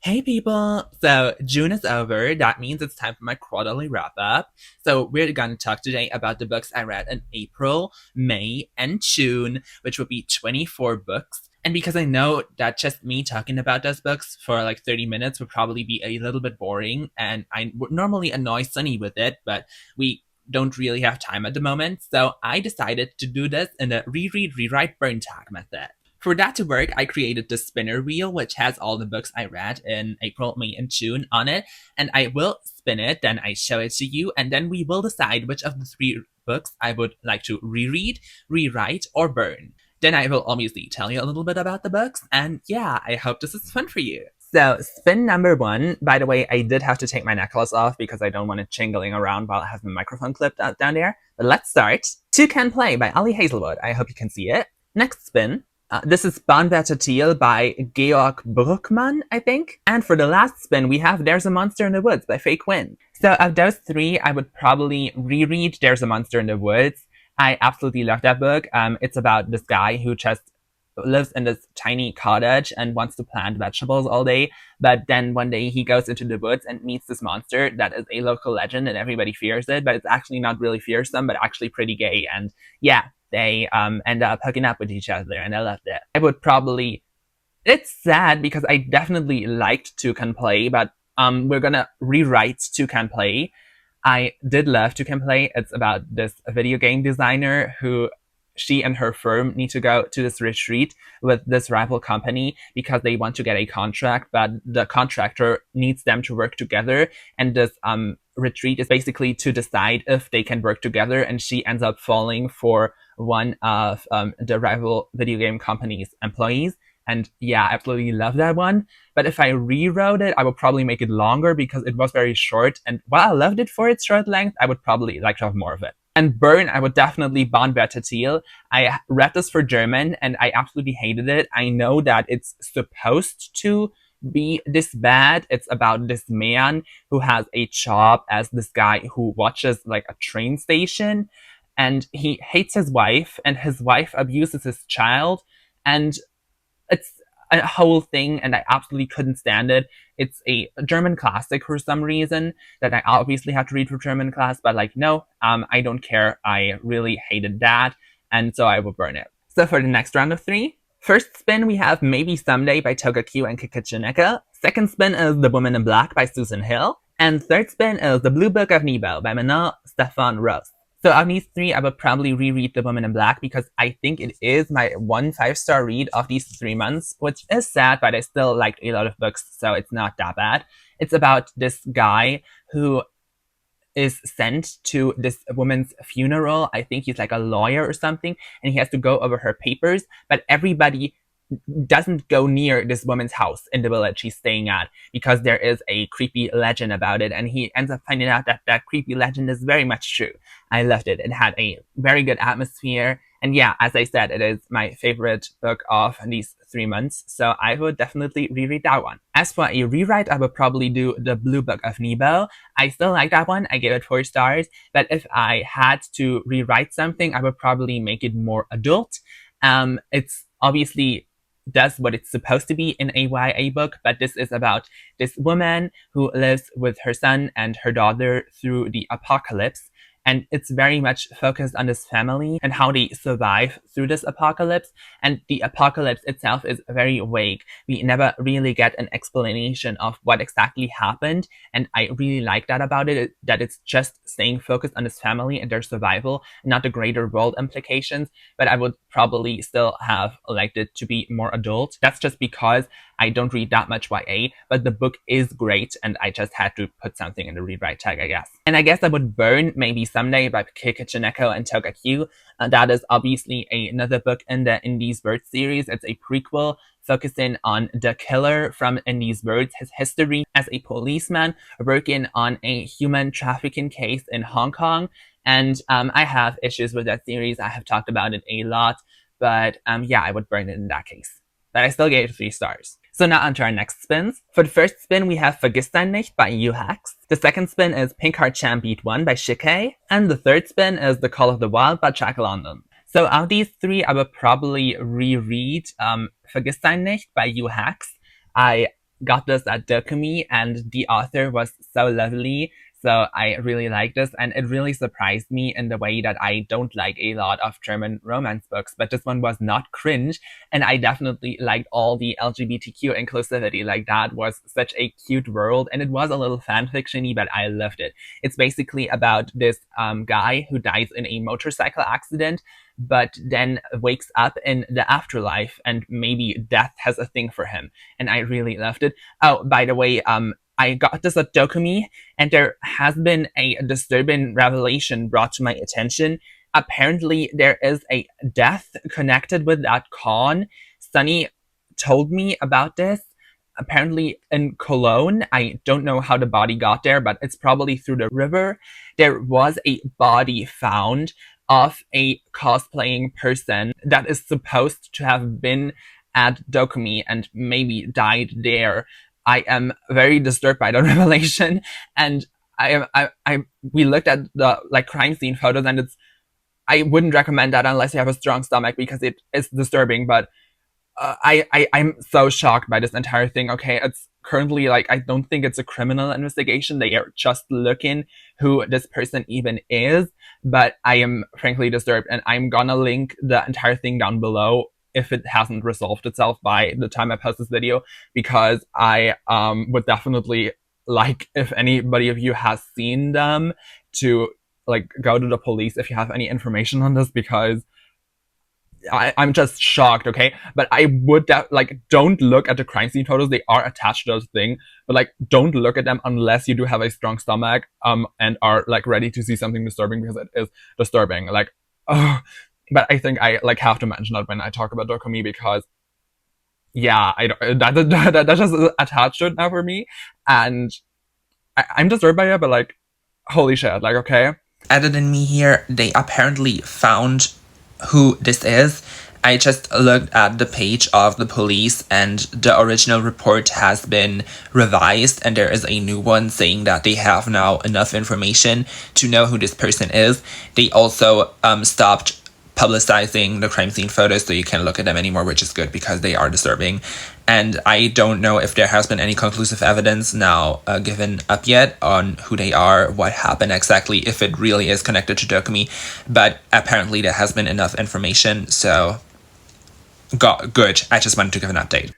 Hey people! So June is over. That means it's time for my quarterly wrap up. So we're gonna talk today about the books I read in April, May, and June, which would be 24 books. And because I know that just me talking about those books for like 30 minutes would probably be a little bit boring, and I would normally annoy Sunny with it, but we don't really have time at the moment. So I decided to do this in a reread, rewrite, burn tag method. For that to work, I created the spinner wheel, which has all the books I read in April, May, and June on it. And I will spin it, then I show it to you, and then we will decide which of the three books I would like to reread, rewrite, or burn. Then I will obviously tell you a little bit about the books, and yeah, I hope this is fun for you. So, spin number one. By the way, I did have to take my necklace off because I don't want it jingling around while I have my microphone clipped out down there. But let's start. Two Can Play by Ali Hazelwood. I hope you can see it. Next spin. This is Bahnwärter Thiel by Georg Bruckmann, I think. And for the last spin, we have There's a Monster in the Woods by Faye Quinn. So of those three, I would probably reread There's a Monster in the Woods. I absolutely love that book. It's about this guy who just lives in this tiny cottage and wants to plant vegetables all day. But then one day he goes into the woods and meets this monster that is a local legend and everybody fears it. But it's actually not really fearsome, but actually pretty gay. And yeah, they end up hooking up with each other, and I loved it. I would probably. It's sad because I definitely liked Two Can Play, but we're gonna rewrite Two Can Play. I did love Two Can Play. It's about this video game designer who she and her firm need to go to this retreat with this rival company because they want to get a contract, but the contractor needs them to work together. And this retreat is basically to decide if they can work together. And she ends up falling for one of the rival video game company's employees. And yeah, I absolutely love that one. But if I rewrote it, I would probably make it longer because it was very short. And while I loved it for its short length, I would probably like to have more of it. And burn, I would definitely Bahnwärter Thiel. I read this for German and I absolutely hated it. I know that it's supposed to be this bad. It's about this man who has a job as this guy who watches like a train station, and he hates his wife, and his wife abuses his child, and it's a whole thing, and I absolutely couldn't stand it. It's a German classic for some reason that I obviously have to read for German class, but like, no, I don't care. I really hated that, and so I will burn it. So for the next round of three, first spin we have Maybe Someday by Toga Q and Kikichineko. Second spin is The Woman in Black by Susan Hill. And third spin is The Blue Book of Nebo by Manon Stefan Rose. So of these three, I would probably reread The Woman in Black because I think it is my 5-star read of these 3 months, which is sad, but I still liked a lot of books, so it's not that bad. It's about this guy who is sent to this woman's funeral. I think he's like a lawyer or something, and he has to go over her papers, but everybody doesn't go near this woman's house in the village he's staying at because there is a creepy legend about it, and he ends up finding out that that creepy legend is very much true. I loved it. It had a very good atmosphere, and yeah, as I said, it is my favorite book of these 3 months, so I would definitely reread that one. As for a rewrite, I would probably do The Blue Book of Nebo. I still like that one. I gave it 4 stars, but if I had to rewrite something, I would probably make it more adult. It's obviously does what it's supposed to be in a YA book, but this is about this woman who lives with her son and her daughter through the apocalypse. And it's very much focused on this family and how they survive through this apocalypse. And the apocalypse itself is very vague. We never really get an explanation of what exactly happened. And I really like that about it, that it's just staying focused on this family and their survival, not the greater world implications. But I would probably still have liked it to be more adult. That's just because I don't read that much YA, but the book is great, and I just had to put something in the rewrite tag, I guess. And I guess I would burn Maybe Someday by Kikichineko and Toga Q. That is obviously another book in the In These Words series. It's a prequel focusing on the killer from In These Words, his history as a policeman working on a human trafficking case in Hong Kong. And I have issues with that series. I have talked about it a lot, but yeah, I would burn it in that case. But I still gave it 3 stars. So now on to our next spins. For the first spin, we have Vergiss dein nicht by Yu Hex. The second spin is Pink Heart Champ Beat 1 by Shikei. And the third spin is The Call of the Wild by Jack London. So out of these 3, I would probably reread Vergiss dein nicht by Yu Hex. I got this at DoKoMi, and the author was so lovely. So I really liked this, and it really surprised me in the way that I don't like a lot of German romance books, but this one was not cringe, and I definitely liked all the LGBTQ inclusivity. Like, that was such a cute world, and it was a little fanfiction-y, but I loved it. It's basically about this guy who dies in a motorcycle accident, but then wakes up in the afterlife, and maybe death has a thing for him. And I really loved it. Oh, by the way, I got this at DoKoMi, and there has been a disturbing revelation brought to my attention. Apparently, there is a death connected with that con. Sunny told me about this. Apparently, in Cologne, I don't know how the body got there, but it's probably through the river. There was a body found of a cosplaying person that is supposed to have been at DoKoMi and maybe died there. I am very disturbed by the revelation, and we looked at the crime scene photos, and I wouldn't recommend that unless you have a strong stomach because it is disturbing. But I'm so shocked by this entire thing. Okay, it's currently I don't think it's a criminal investigation. They are just looking who this person even is. But I am frankly disturbed, and I'm gonna link the entire thing down below if it hasn't resolved itself by the time I post this video, because I would definitely like if anybody of you has seen them to go to the police if you have any information on this, because I'm just shocked, okay? But I would don't look at the crime scene photos. They are attached to those thing, but don't look at them unless you do have a strong stomach and are ready to see something disturbing, because it is disturbing. Oh, but I think I have to mention that when I talk about DoKoMi, because yeah, that's just attached to it now for me, and I'm disturbed by it. But holy shit, okay. Other than me here, they apparently found who this is. I just looked at the page of the police, and the original report has been revised, and there is a new one saying that they have now enough information to know who this person is. They also stopped publicizing the crime scene photos, so you can't look at them anymore, which is good because they are disturbing. And I don't know if there has been any conclusive evidence now given up yet on who they are, what happened exactly, if it really is connected to DoKoMi, but apparently there has been enough information, so good. I just wanted to give an update.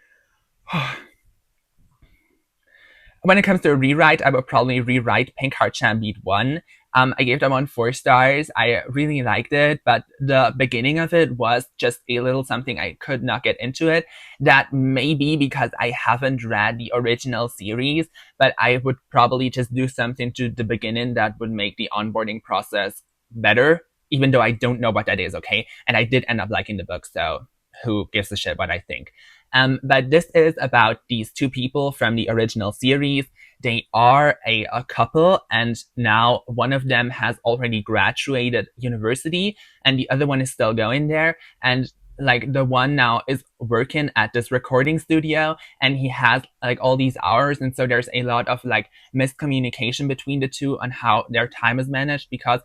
When it comes to a rewrite, I would probably rewrite Pink Heart Beat 1. I gave that one 4 stars. I really liked it, but the beginning of it was just a little something I could not get into it. That may be because I haven't read the original series, but I would probably just do something to the beginning that would make the onboarding process better, even though I don't know what that is, okay? And I did end up liking the book, so who gives a shit what I think? But this is about these two people from the original series. They are a couple, and now one of them has already graduated university, and the other one is still going there. And the one now is working at this recording studio, and he has all these hours, and so there's a lot of miscommunication between the two on how their time is managed, because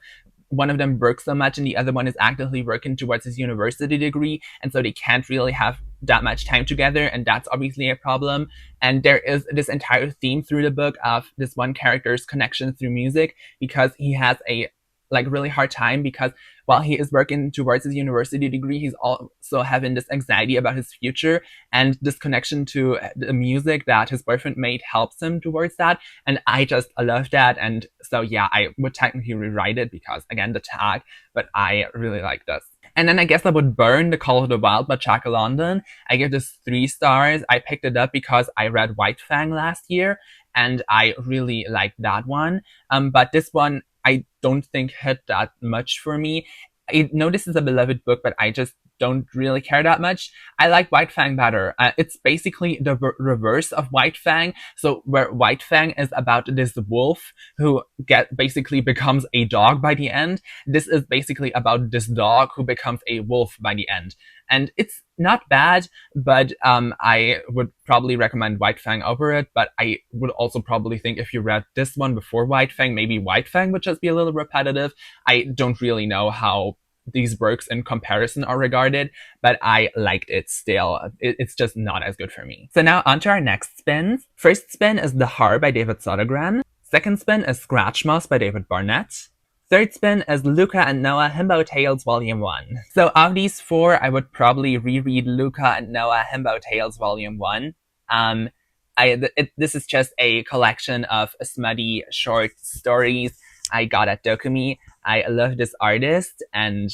one of them works so much and the other one is actively working towards his university degree, and so they can't really have that much time together, and that's obviously a problem. And there is this entire theme through the book of this one character's connection through music, because he has a really hard time, because while he is working towards his university degree, he's also having this anxiety about his future, and this connection to the music that his boyfriend made helps him towards that. And I just love that. And so yeah, I would technically rewrite it because, again, the tag, but I really like this. And then I guess I would burn The Call of the Wild by Jack London. I give this 3 stars. I picked it up because I read White Fang last year, and I really liked that one. But this one, I don't think hit that much for me. I know this is a beloved book, but I just don't really care that much. I like White Fang better. It's basically the reverse of White Fang. So where White Fang is about this wolf who basically becomes a dog by the end, this is basically about this dog who becomes a wolf by the end. And it's not bad, but I would probably recommend White Fang over it. But I would also probably think if you read this one before White Fang, maybe White Fang would just be a little repetitive. I don't really know how these works in comparison are regarded, but I liked it still. It's just not as good for me. So now on to our next spins. First spin is The Har by David Sodergren. Second spin is Scratch Moss by David Barnett. Third spin is Luca and Noah Himbo Tales Volume 1. So of these four, I would probably reread Luca and Noah Himbo Tales Volume 1. This is just a collection of smutty short stories I got at DoKoMi. I love this artist, and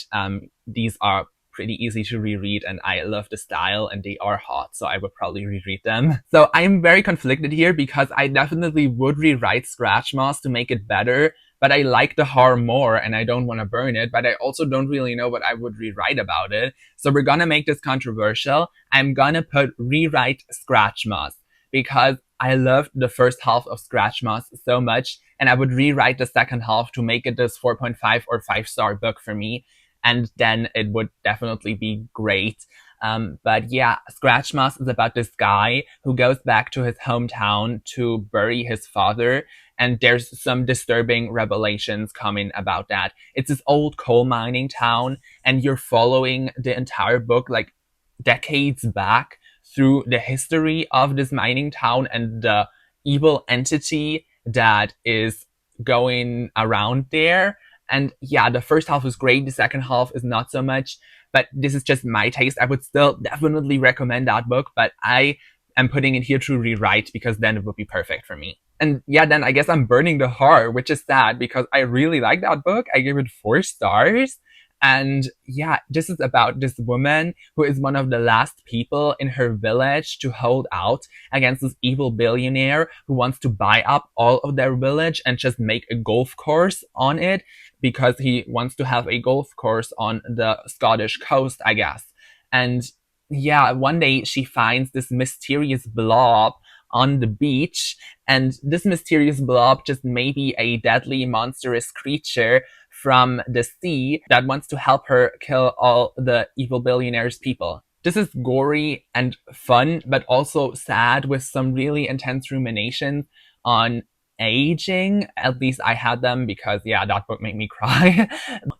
these are pretty easy to reread, and I love the style, and they are hot, so I would probably reread them. So I'm very conflicted here because I definitely would rewrite Scratch Moss to make it better, but I like The Har more and I don't want to burn it, but I also don't really know what I would rewrite about it. So we're gonna make this controversial. I'm gonna put rewrite Scratch Moss because I loved the first half of Scratch Moss so much, and I would rewrite the second half to make it this 4.5 or 5-star book for me, and then it would definitely be great. But yeah, Scratch Moss is about this guy who goes back to his hometown to bury his father, and there's some disturbing revelations coming about that. It's this old coal mining town, and you're following the entire book like decades back through the history of this mining town and the evil entity that is going around there. And yeah, the first half is great, the second half is not so much, but this is just my taste. I would still definitely recommend that book, but I am putting it here to rewrite because then it would be perfect for me. And yeah, then I guess I'm burning The Har, which is sad because I really like that book. I gave it 4 stars. And yeah, this is about this woman who is one of the last people in her village to hold out against this evil billionaire who wants to buy up all of their village and just make a golf course on it because he wants to have a golf course on the Scottish coast, I guess. And yeah, one day she finds this mysterious blob on the beach, and this mysterious blob just may be a deadly monstrous creature from the sea that wants to help her kill all the evil billionaire's people. This is gory and fun, but also sad with some really intense ruminations on aging. At least I had them because, yeah, that book made me cry.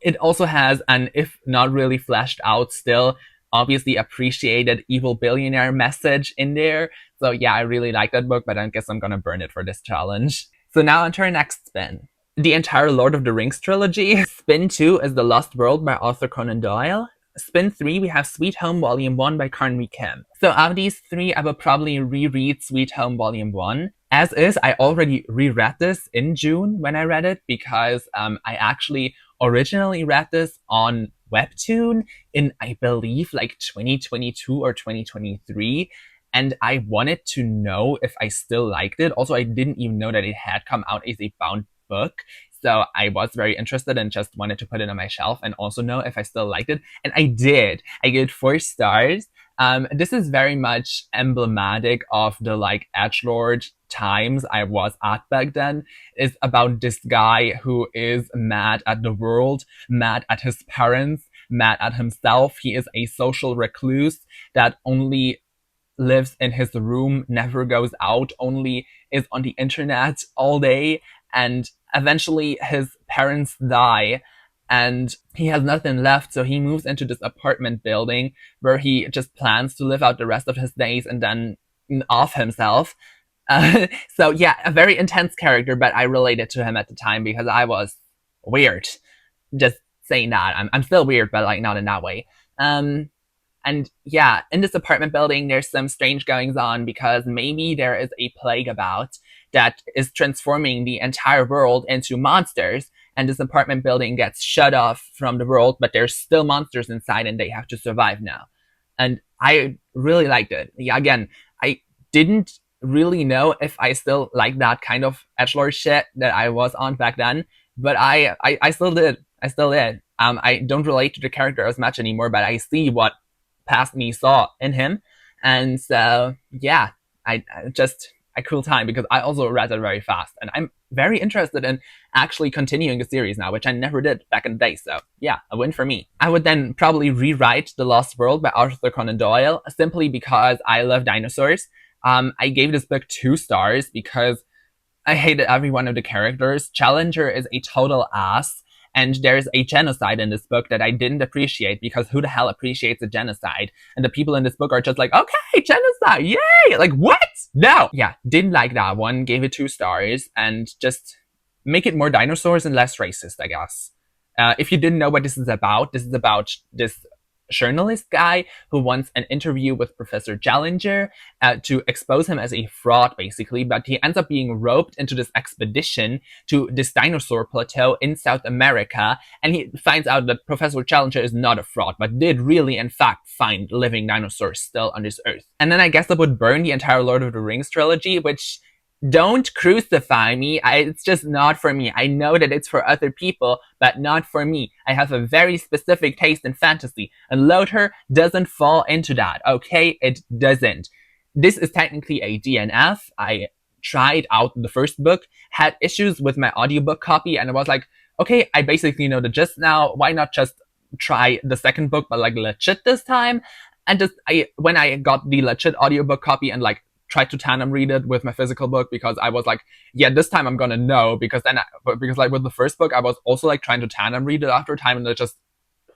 It also has an, if not really fleshed out still, obviously appreciated evil billionaire message in there. So yeah, I really like that book, but I guess I'm gonna burn it for this challenge. So now on to our next spin. The entire Lord of the Rings trilogy. Spin 2 is The Lost World by Arthur Conan Doyle. Spin 3, we have Sweet Home Volume 1 by Karnmi Kim. So of these three, I will probably reread Sweet Home Volume 1. As is, I already reread this in June when I read it because I actually originally read this on Webtoon in, I believe, like 2022 or 2023. And I wanted to know if I still liked it. Also, I didn't even know that it had come out as a bound book. So I was very interested and just wanted to put it on my shelf and also know if I still liked it. And I did. I gave it 4 stars. This is very much emblematic of the like edgelord times I was at back then. It's about this guy who is mad at the world, mad at his parents, mad at himself. He is a social recluse that only lives in his room, never goes out, only is on the internet all day. And eventually his parents die and he has nothing left, so he moves into this apartment building where he just plans to live out the rest of his days and then off himself. So yeah, a very intense character, but I related to him at the time because I was weird. Just saying that. I'm still weird, but like not in that way. And yeah, in this apartment building, there's some strange goings on because maybe there is a plague about that is transforming the entire world into monsters. And this apartment building gets shut off from the world, but there's still monsters inside and they have to survive now. And I really liked it. Yeah, again, I didn't really know if I still like that kind of edgelord shit that I was on back then, but I still did. I still did. I don't relate to the character as much anymore, but I see what past me saw in him. And so, yeah, I cool time because I also read it very fast. And I'm very interested in actually continuing the series now, which I never did back in the day. So yeah, a win for me. I would then probably rewrite The Lost World by Arthur Conan Doyle simply because I love dinosaurs. I gave this book 2 stars because I hated every one of the characters. Challenger is a total ass. And there's a genocide in this book that I didn't appreciate, because who the hell appreciates a genocide? And the people in this book are just like, okay, genocide, yay! Like, what? No! Yeah, didn't like that one, gave it 2 stars, and just make it more dinosaurs and less racist, I guess. If you didn't know what this is about this journalist guy who wants an interview with Professor Jellinger to expose him as a fraud, basically, but he ends up being roped into this expedition to this dinosaur plateau in South America, and he finds out that Professor Jellinger is not a fraud, but did really, in fact, find living dinosaurs still on this earth. And then I guess I would burn the entire Lord of the Rings trilogy, which... don't crucify me. It's just not for me. I know that it's for other people, but not for me. I have a very specific taste in fantasy, and Lothar doesn't fall into that, okay? It doesn't. This is technically a DNF. I tried out the first book, had issues with my audiobook copy, and I was like, okay, I basically know the gist now. Why not just try the second book, but like legit this time? And when I got the legit audiobook copy and like tried to tandem read it with my physical book, because I was like, yeah, this time I'm gonna know, because like with the first book I was also like trying to tandem read it after a time, and I just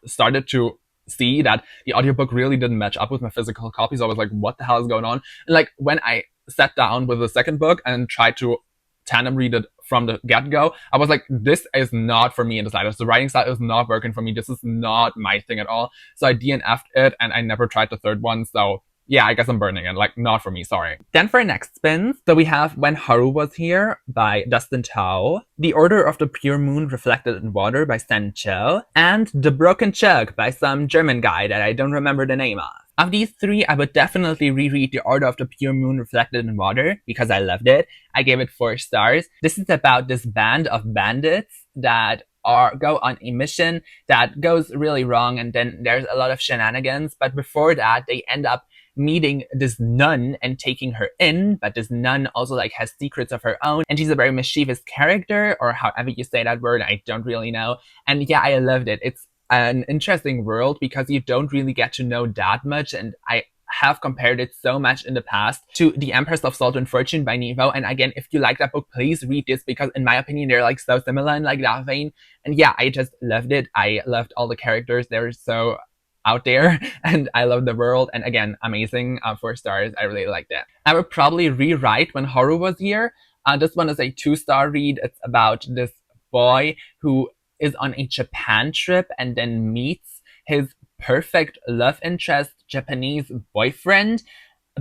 started to see that the audiobook really didn't match up with my physical copy. So I was like, what the hell is going on? And like when I sat down with the second book and tried to tandem read it from the get-go, I was like, this is not for me in the slightest. The writing style is not working for me. This is not my thing at all. So I DNF'd it, and I never tried the third one. So yeah, I guess I'm burning it. Like, not for me, sorry. Then for next spins, so we have When Haru Was Here by Dustin Tao, The Order of the Pure Moon Reflected in Water by Sen Cho, and The Broken Jug by some German guy that I don't remember the name of. Of these 3, I would definitely reread The Order of the Pure Moon Reflected in Water, because I loved it. I gave it 4 stars. This is about this band of bandits that go on a mission that goes really wrong, and then there's a lot of shenanigans, but before that, they end up meeting this nun and taking her in, but this nun also like has secrets of her own, and she's a very mischievous character, or however you say that word, I don't really know. And yeah, I loved it. It's an interesting world because you don't really get to know that much, and I have compared it so much in the past to The Empress of Salt and Fortune by Nevo. And again, if you like that book, please read this, because in my opinion, they're like so similar in like that vein. And yeah, I just loved it. I loved all the characters. They're so out there, and I love the world, and again, amazing. 4 stars. I really liked it. I would probably rewrite When Haru Was Here. This one is a 2-star read. It's about this boy who is on a Japan trip and then meets his perfect love interest Japanese boyfriend,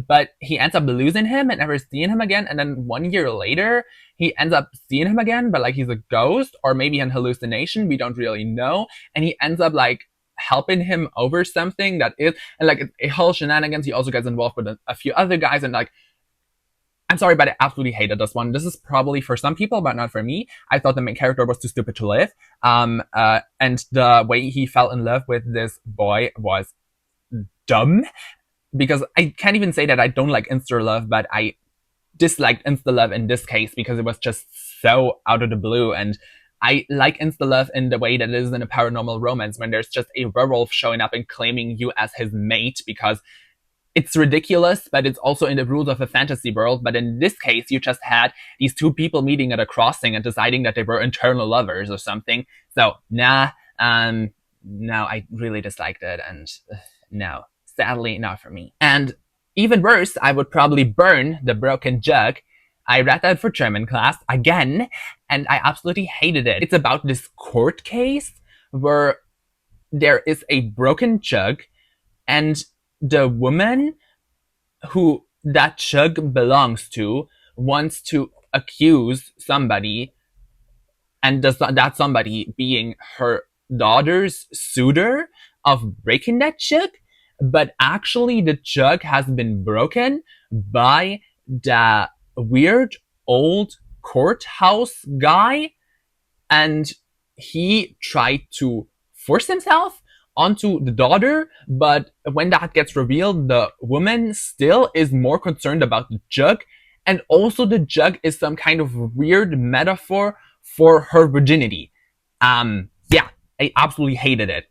but he ends up losing him and never seeing him again. And then 1 year later, he ends up seeing him again, but like he's a ghost or maybe an hallucination. We don't really know. And he ends up like helping him over something that is, and like a whole shenanigans. He also gets involved with a few other guys, and like, I'm sorry, but I absolutely hated this one. This is probably for some people, but not for me. I thought the main character was too stupid to live. And the way he fell in love with this boy was dumb, because I can't even say that I don't like insta love, but I disliked insta love in this case because it was just so out of the blue. And I like insta-love in the way that it is in a paranormal romance, when there's just a werewolf showing up and claiming you as his mate, because it's ridiculous, but it's also in the rules of a fantasy world. But in this case, you just had these 2 people meeting at a crossing and deciding that they were eternal lovers or something. So, no, I really disliked it, and no, sadly, not for me. And even worse, I would probably burn The Broken Jug. I read that for German class again, and I absolutely hated it. It's about this court case where there is a broken jug, and the woman who that jug belongs to wants to accuse somebody, and that somebody being her daughter's suitor, of breaking that jug. But actually, the jug has been broken by the weird old courthouse guy, and he tried to force himself onto the daughter, but when that gets revealed, the woman still is more concerned about the jug, and also the jug is some kind of weird metaphor for her virginity. Yeah, I absolutely hated it.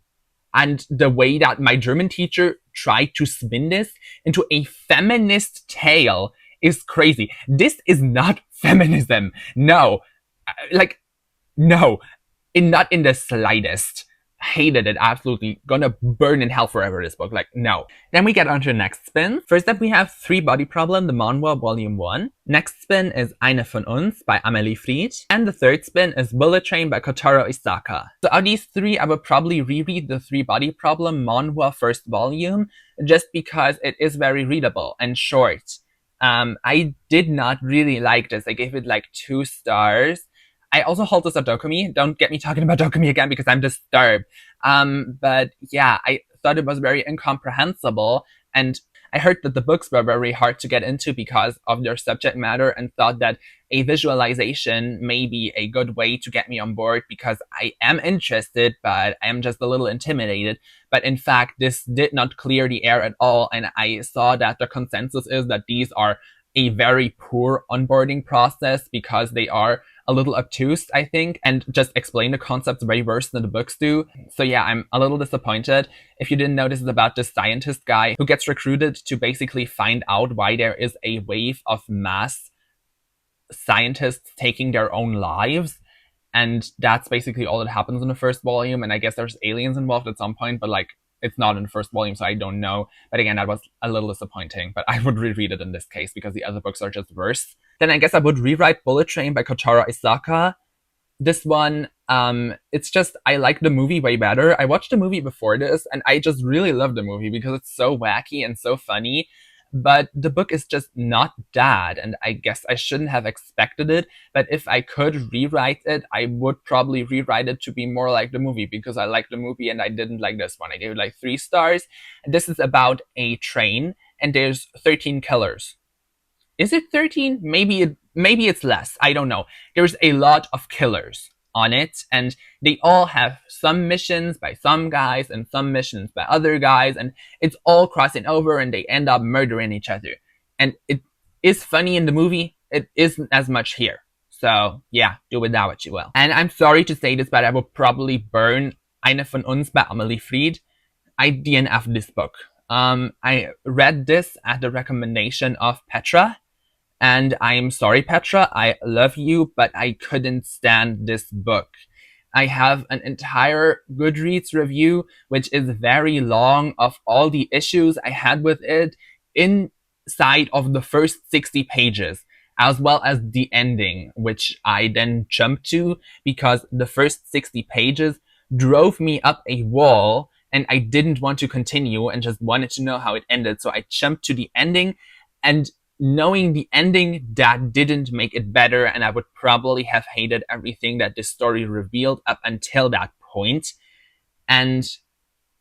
And the way that my German teacher tried to spin this into a feminist tale is crazy. This is not feminism. No. No. not in the slightest. Hated it, absolutely. Gonna burn in hell forever, this book. Like, no. Then we get on to the next spin. First up, we have Three Body Problem, the Manhwa Volume 1. Next spin is Eine von uns by Amelie Fried. And the third spin is Bullet Train by Kotaro Isaka. So of these three, I would probably reread the Three Body Problem Manhwa first volume, just because it is very readable and short. I did not really like this. I gave it like 2 stars. I also hold this at DoKoMi. Don't get me talking about DoKoMi again because I'm disturbed. But yeah, I thought it was very incomprehensible, and I heard that the books were very hard to get into because of their subject matter, and thought that a visualization may be a good way to get me on board because I am interested, but I am just a little intimidated. But in fact, this did not clear the air at all, and I saw that the consensus is that these are a very poor onboarding process because they are a little obtuse, I think, and just explain the concepts way worse than the books do. So yeah, I'm a little disappointed. If you didn't know, this is about this scientist guy who gets recruited to basically find out why there is a wave of mass scientists taking their own lives. And that's basically all that happens in the first volume. And I guess there's aliens involved at some point, but like, it's not in the first volume, so I don't know. But again, that was a little disappointing. But I would reread it in this case because the other books are just worse. Then I guess I would rewrite Bullet Train by Kotaro Isaka. This one, it's just, I like the movie way better. I watched the movie before this, and I just really love the movie because it's so wacky and so funny. But the book is just not that, and I guess I shouldn't have expected it. But if I could rewrite it, I would probably rewrite it to be more like the movie because I like the movie and I didn't like this one. I gave it like 3 stars. And this is about a train, and there's 13 killers. Is it 13? Maybe it's less. I don't know. There's a lot of killers on it, and they all have some missions by some guys and some missions by other guys, and it's all crossing over, and they end up murdering each other. And it is funny in the movie. It isn't as much here. So yeah, do with that what you will. And I'm sorry to say this, but I will probably burn Eine von uns by Amelie Fried. I DNF this book. I read this at the recommendation of Petra. And I'm sorry, Petra, I love you, but I couldn't stand this book. I have an entire Goodreads review, which is very long, of all the issues I had with it inside of the first 60 pages, as well as the ending, which I then jumped to because the first 60 pages drove me up a wall and I didn't want to continue and just wanted to know how it ended. So I jumped to the ending, and knowing the ending, that didn't make it better, and I would probably have hated everything that this story revealed up until that point. And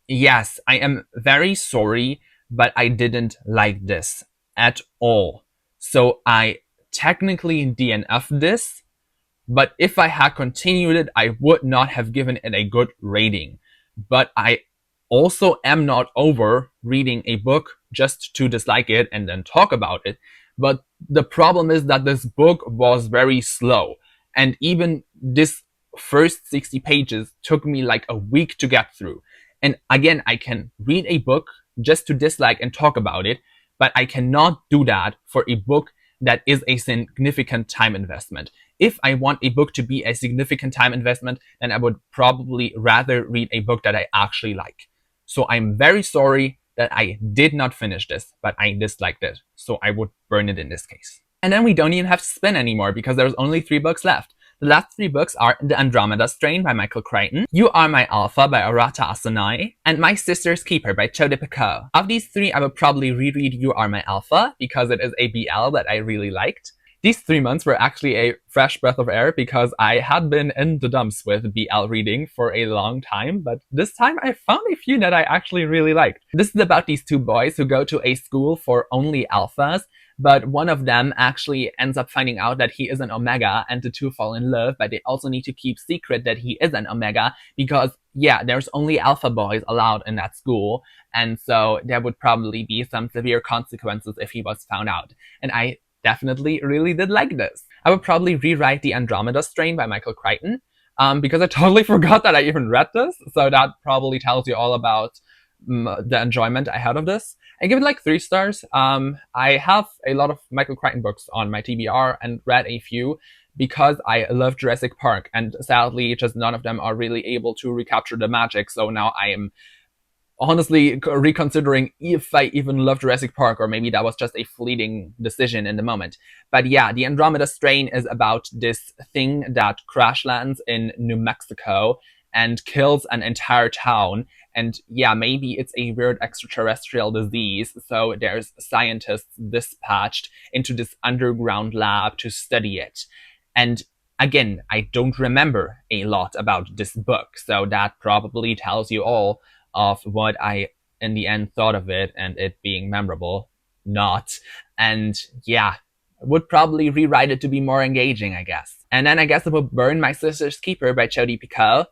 yes, I am very sorry, but I didn't like this at all. So I technically DNF'd this, but if I had continued it, I would not have given it a good rating. But I also am not over reading a book just to dislike it and then talk about it. But the problem is that this book was very slow. And even this first 60 pages took me like a week to get through. And again, I can read a book just to dislike and talk about it, but I cannot do that for a book that is a significant time investment. If I want a book to be a significant time investment, then I would probably rather read a book that I actually like. So I'm very sorry that I did not finish this, but I disliked it. So I would burn it in this case. And then we don't even have to spin anymore because there's only 3 books left. The last 3 books are The Andromeda Strain by Michael Crichton, You Are My Alpha by Arata Asanai, and My Sister's Keeper by Chode Picot. Of these 3, I would probably reread You Are My Alpha because it is a BL that I really liked. These 3 months were actually a fresh breath of air because I had been in the dumps with BL reading for a long time, but this time I found a few that I actually really liked. This is about these 2 boys who go to a school for only alphas, but one of them actually ends up finding out that he is an Omega, and the 2 fall in love, but they also need to keep secret that he is an Omega because, yeah, there's only alpha boys allowed in that school, and so there would probably be some severe consequences if he was found out. And I definitely really did like this. I would probably rewrite The Andromeda Strain by Michael Crichton because I totally forgot that I even read this, so that probably tells you all about the enjoyment I had of this. I give it like 3 stars. I have a lot of Michael Crichton books on my TBR and read a few, because I love Jurassic Park, and sadly, just none of them are really able to recapture the magic. So now I am honestly reconsidering if I even love Jurassic Park, or maybe that was just a fleeting decision in the moment. But yeah, the Andromeda strain is about this thing that crash lands in New Mexico and kills an entire town. And yeah, maybe it's a weird extraterrestrial disease. So there's scientists dispatched into this underground lab to study it. And again, I don't remember a lot about this book, so that probably tells you all of what I in the end thought of it, and it being memorable. Not. And yeah, would probably rewrite it to be more engaging, I guess. And then I guess I would Burn My Sister's Keeper by Jodi Picoult.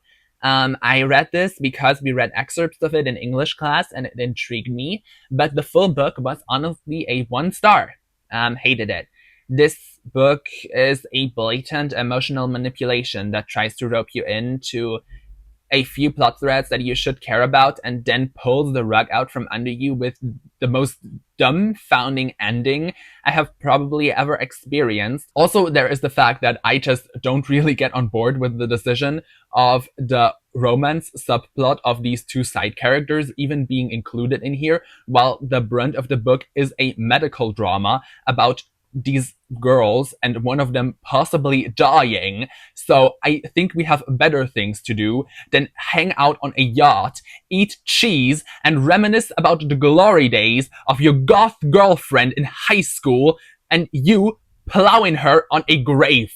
I read this because we read excerpts of it in English class and it intrigued me, but the full book was honestly a 1 star. Hated it. This book is a blatant emotional manipulation that tries to rope you into a few plot threads that you should care about and then pulls the rug out from under you with the most dumbfounding ending I have probably ever experienced. Also, there is the fact that I just don't really get on board with the decision of the romance subplot of these two side characters even being included in here, while the brunt of the book is a medical drama about these girls and one of them possibly dying. So I think we have better things to do than hang out on a yacht, eat cheese, and reminisce about the glory days of your goth girlfriend in high school and you plowing her on a grave.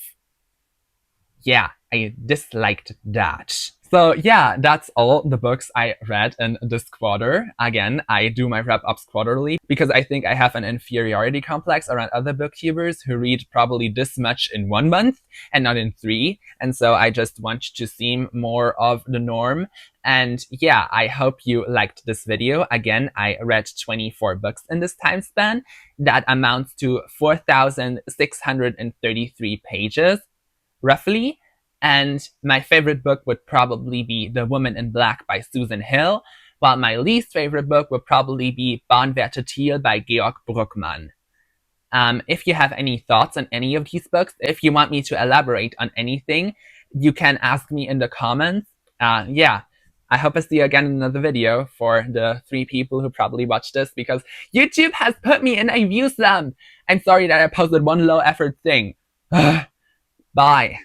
Yeah, I disliked that. So yeah, that's all the books I read in this quarter. Again, I do my wrap-ups quarterly because I think I have an inferiority complex around other booktubers who read probably this much in 1 month and not in 3. And so I just want to seem more of the norm. And yeah, I hope you liked this video. Again, I read 24 books in this time span. That amounts to 4,633 pages, roughly. And my favorite book would probably be The Woman in Black by Susan Hill, while my least favorite book would probably be Bahnwärter Thiel by Georg Bruckmann. If you have any thoughts on any of these books, if you want me to elaborate on anything, you can ask me in the comments. Yeah, I hope I see you again in another video for the 3 people who probably watched this, because YouTube has put me in a view slump. I'm sorry that I posted one low effort thing. Bye.